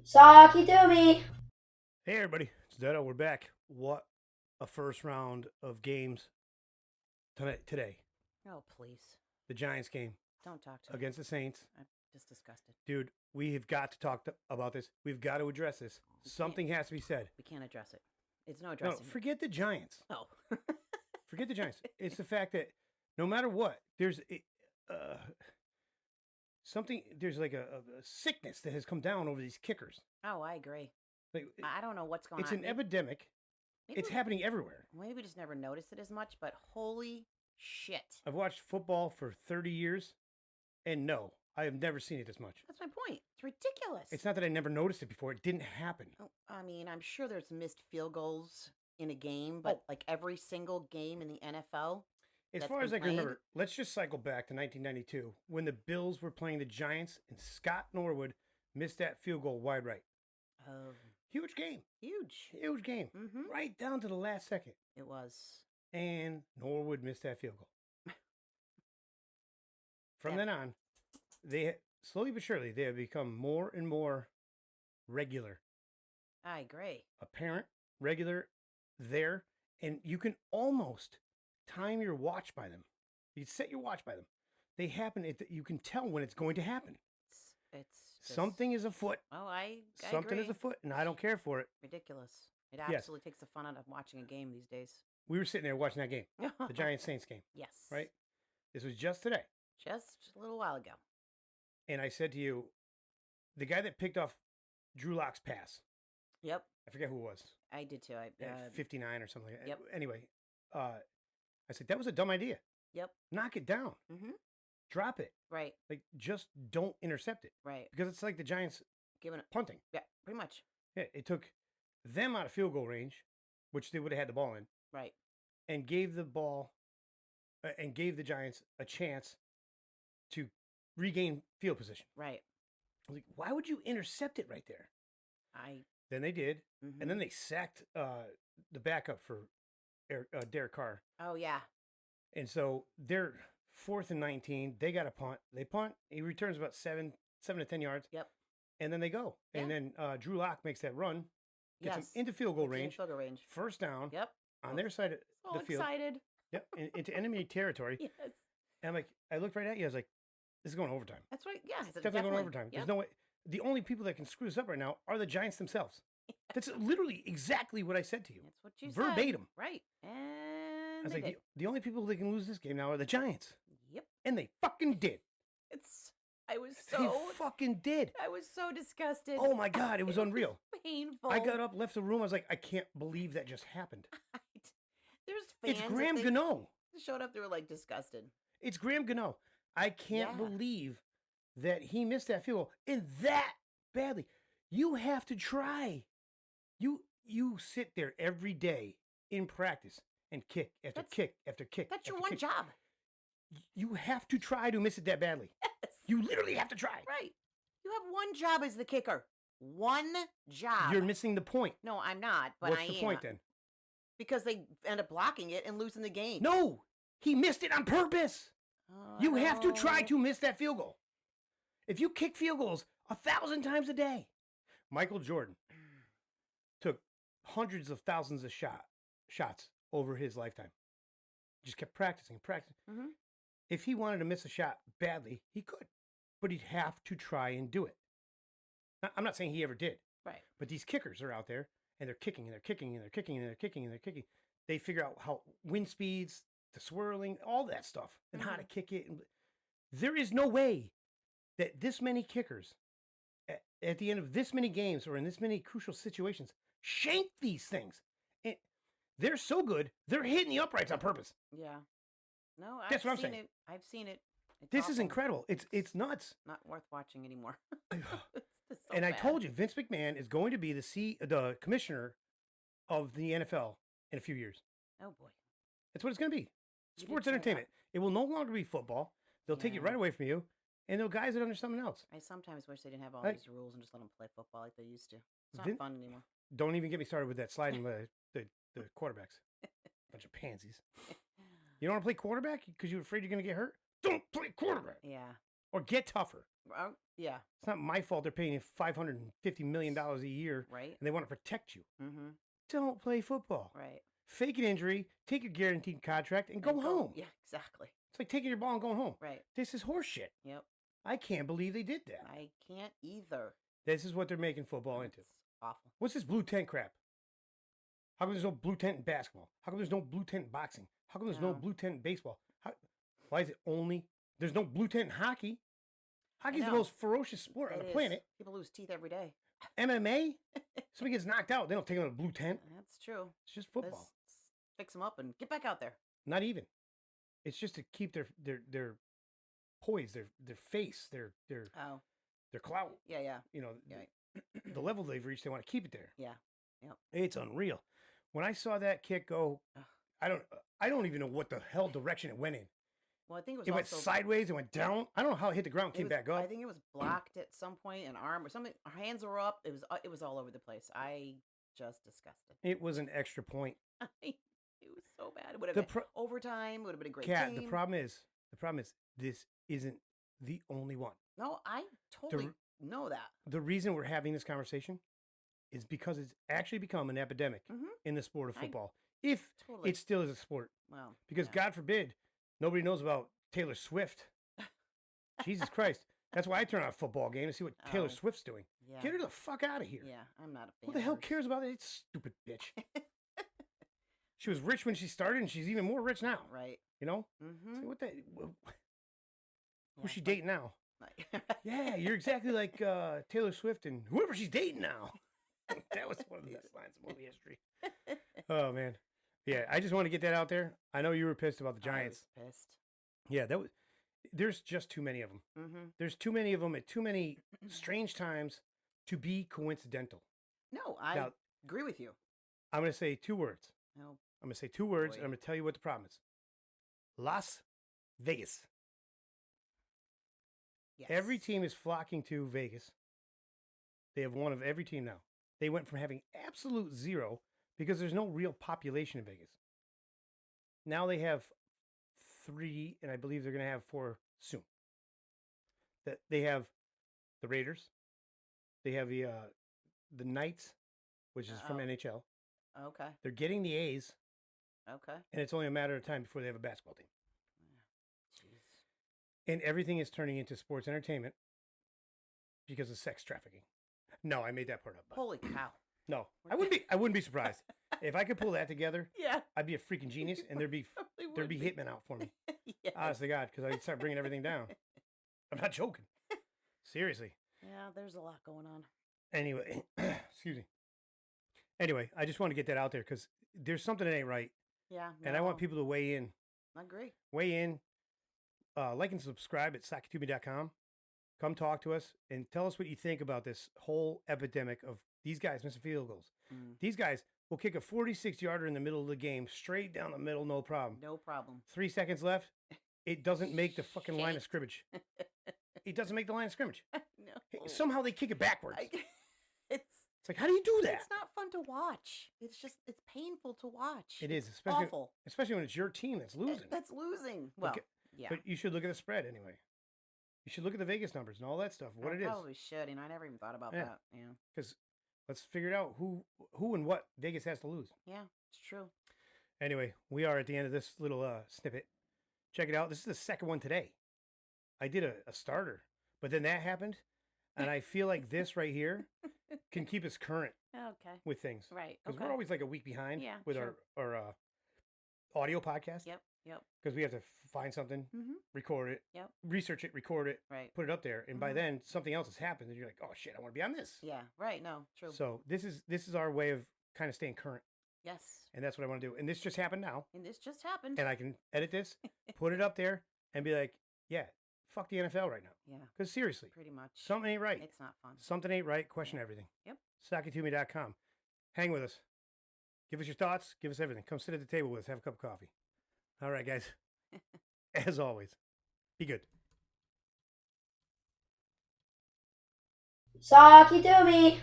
Sockeytome. Hey everybody, it's Dedo. We're back. What a first round of games today. Oh, please. The Giants game Don't talk to me. against the Saints. I'm just disgusted. Dude, we have got to talk about this. We've got to address this. Something has to be said. We can't address it. It's no No, addressing. forget the Giants. Oh. Forget the Giants. It's the fact that no matter what, there's something. There's like a sickness that has come down over these kickers. Oh, I agree. Like, I don't know what's going it's on. an epidemic. Maybe It's happening everywhere. Maybe we just never noticed it as much, but holy shit. I've watched football for 30 years, and no, I have never seen it this much. That's my point. It's ridiculous. It's not that I never noticed it before. It didn't happen. Oh, I mean, I'm sure there's missed field goals in a game, but like every single game in the NFL. As that's far as been I can played? remember, let's just cycle back to 1992 when the Bills were playing the Giants and Scott Norwood missed that field goal wide right. Oh, Huge game. huge. Huge game. Mm-hmm. Right down to the last second. It was. And Norwood missed that field goal. From Yeah. then on, they slowly but surely they have become more and more regular. I agree. Apparent, regular, there, and you can almost time your watch by them. You can set your watch by them. They happen. You can tell when it's going to happen. It's just, Something is afoot. Oh, I Something agree. is afoot, and I don't care for it. Ridiculous. It Yes. absolutely takes the fun out of watching a game these days. We were sitting there watching that game, the Giants Saints game, Yes. right? This was just today, Just a little while ago. and I said to you, the guy that picked off Drew Lock's pass. Yep. I forget who it was. I did too. I 59 or something. Like that. Yep. Anyway, I said that was a dumb idea. Yep. Knock it down. Mm-hmm. Drop it. Right. Like just don't intercept it Right. because it's like the Giants Giving it. punting. Yeah. Pretty much. Yeah, it took them out of field goal range, which they would have had the ball in, Right. and gave the ball and gave the Giants a chance to regain field position. Right. I was like, why would you intercept it right there? Then they did, Mhm. and then they sacked the backup for Derek Carr, Oh yeah. and so they're 4th and 19. They got a punt. They punt. He returns about 7 to 10 yards. Yep. And then they go, and then Drew Lock makes that run, gets Yes. him into field goal It's in range, Field goal range. first down Yep. on their side of So the field. excited. Yep, into enemy territory. Yes. And I'm like, I looked right at you. I was like, this is going overtime. That's right. Yeah. It's definitely going overtime. There's no way. The only people that can screw this up right now are the Giants themselves. That's literally exactly what I said to you. That's what you Verbatim. said. Right. And I was they like, did. the only people that can lose this game now are the Giants. Yep. And they fucking did. I was They so. fucking did. I was so disgusted. Oh my God, it was unreal. Painful. I got up, left the room. I was like, I can't believe that just happened. There's fans. It's Graham Gano. Showed up. They were like disgusted. It's Graham Gano. I can't Yeah. believe that he missed that field goal and that badly. You have to try. You sit there every day in practice and kick after That's- kick after kick. That's your after one kick. job. You have to try to miss it that badly. Yes. You literally have to try. Right. You have one job as the kicker. One job. You're missing the point. No, I'm not, but What's I the am. point then? Because they end up blocking it and losing the game. No, he missed it on purpose. You have to try Oh. to miss that field goal. If you kick field goals 1,000 times a day, Michael Jordan took hundreds of thousands of shots over his lifetime. Just kept practicing and practicing. Mhm. If he wanted to miss a shot badly, he could, but he'd have to try and do it. Now, I'm not saying he ever did, Right. but these kickers are out there and they're kicking and they're kicking and they're kicking and they're kicking and they're kicking. They figure out how wind speeds, the swirling, all that stuff, and how to kick it. And there is no way that this many kickers at the end of this many games or in this many crucial situations shank these things. And they're so good, they're hitting the uprights on purpose. Yeah. No, I've That's what I'm seen saying. it. I've seen it. It's This is awful. incredible. It's nuts. Not worth watching anymore. It's just so And I bad. told you, Vince McMahon is going to be the commissioner of the NFL in a few years. Oh boy. That's what it's going to be. You did Sports say that. entertainment. It will no longer be football. They'll take it Yeah. right away from you, and they'll guise it under something else. I sometimes wish they didn't have all Like- these rules and just let them play football like they used to. It's not Vin- fun anymore. Don't even get me started with that sliding the quarterbacks. Bunch of pansies. You don't want to play quarterback because you're afraid you're going to get hurt? Don't play quarterback. Yeah. Or get tougher. Yeah. It's not my fault they're paying you $550 million a year Right. and they want to protect you. Mm-hmm. Don't play football. Right. Fake an injury, take your guaranteed contract, and go And home. Yeah, exactly. It's like taking your ball and going home. Right. This is horseshit. Yep. I can't believe they did that. I can't either. This is what they're making football into. It's awful. What's this blue tent crap? How come there's no blue tent in basketball? How come there's no blue tent in boxing? How come there's no No. blue tent in baseball? Why is it only... There's no blue tent in hockey. Hockey's the know. most ferocious sport on It the is. planet. People lose teeth every day. MMA? Somebody gets knocked out. They don't take them to a blue tent. That's true. It's just football. Let's fix them up and get back out there. Not even. It's just to keep their poise, their face, their Oh. clout. Yeah. You know, Yeah. the level they've reached, they want to keep it there. Yeah. Yep. It's unreal. When I saw that kick go, Ugh. I don't even know what the hell direction it went in. Well, I think it was It went also sideways. It went down. I don't know how it hit the ground, it came was- back up. I think it was blocked at some point, an arm or something. Our hands were up. It was all over the place. I just disgusted. It was an extra point. It was so bad. It would have The been overtime. Would have been a great Cat, game. the problem is this isn't the only one. No, I totally know that. The reason we're having this conversation is because it's actually become an epidemic Mhm. in the sport of I- football. If Totally. it still is a sport. Well, Because yeah. God forbid, nobody knows about Taylor Swift. Jesus Christ. That's why I turn on a football game to see what Taylor Oh. Swift's doing. Yeah. Get her the fuck out of here. Yeah, I'm not a fan. Who the of hell hers. cares about it? Stupid bitch. She was rich when she started, and she's even more rich now. Right. You know? Mm-hmm. So what the... Who's she dating now? Like, Yeah, you're exactly like Taylor Swift and whoever she's dating now. That was one of the best lines in movie history. Oh, man. Yeah, I just want to get that out there. I know you were pissed about the Giants. I was pissed. Yeah, that was... There's just too many of them. Mm-hmm. There's too many of them at too many strange times to be coincidental. No, I Now- agree with you. I'm going to say two words. No. I'm going to say two words, Boy. and I'm going to tell you what the problem is. Las Vegas. Yes. Every team is flocking to Vegas. They have one of every team now. They went from having absolute zero because there's no real population in Vegas. Now they have 3, and I believe they're going to have 4 soon. They have the Raiders. They have the Knights, which is from Oh. NHL. Okay. They're getting the A's, Okay. and it's only a matter of time before they have a basketball team. Jeez. And everything is turning into sports entertainment because of sex trafficking. No, I made that part up. but Holy cow. No, I wouldn't be surprised if I could pull that together. Yeah. I'd be a freaking genius, and there'd be hitmen out for me. Yes. Honest to God, because I'd start bringing everything down. I'm not joking. Seriously. Yeah, there's a lot going on. Anyway, excuse me. Anyway, I just want to get that out there because there's something that ain't right, Yeah. and I want no, people to weigh in. I agree. Weigh in. Like and subscribe at Sockeytome.com. Come talk to us and tell us what you think about this whole epidemic of these guys missing field goals. Mm. These guys will kick a 46-yarder in the middle of the game, straight down the middle, no problem. No problem. 3 seconds left. It doesn't make the fucking line of scrimmage. It doesn't make the line of scrimmage. No. Somehow they kick it backwards. It's It's like, how do you do that? It's not fun to watch. It's painful to watch. It It's is, especially awful. when it's your team that's losing. That's losing. Well, Okay, yeah. But you should look at the spread anyway. You should look at the Vegas numbers and all that stuff. What I it is, probably should, and I never even thought about Yeah. that. Yeah. because let's figure it out who and what Vegas has to lose. Yeah, it's true. Anyway, we are at the end of this little snippet. Check it out. This is the second one today. I did a starter, but then that happened, and I feel like this right here can keep us current Okay. with things. Right. Because Okay. we're always like a week behind Yeah, with sure. our audio podcast. Yep. Yep. Because we have to find something, Mm-hmm. record it, Yep. research it, record it, Right. put it up there, and by Mhm. then something else has happened, and you're like, oh shit, I want to be on this. Yeah. Right. No. True. So this is our way of kind of staying current, Yes. and that's what I want to do. And this just happened now, And this just happened. and I can edit this, put it up there, and be like, yeah, fuck the NFL right now. Yeah. Because seriously, Pretty much. something ain't right. It's not fun. Something ain't right. Question everything. Yep. Sockeytome.com. Hang with us. Give us your thoughts. Give us everything. Come sit at the table with us. Have a cup of coffee. All right, guys. As always, be good. Sockeytome.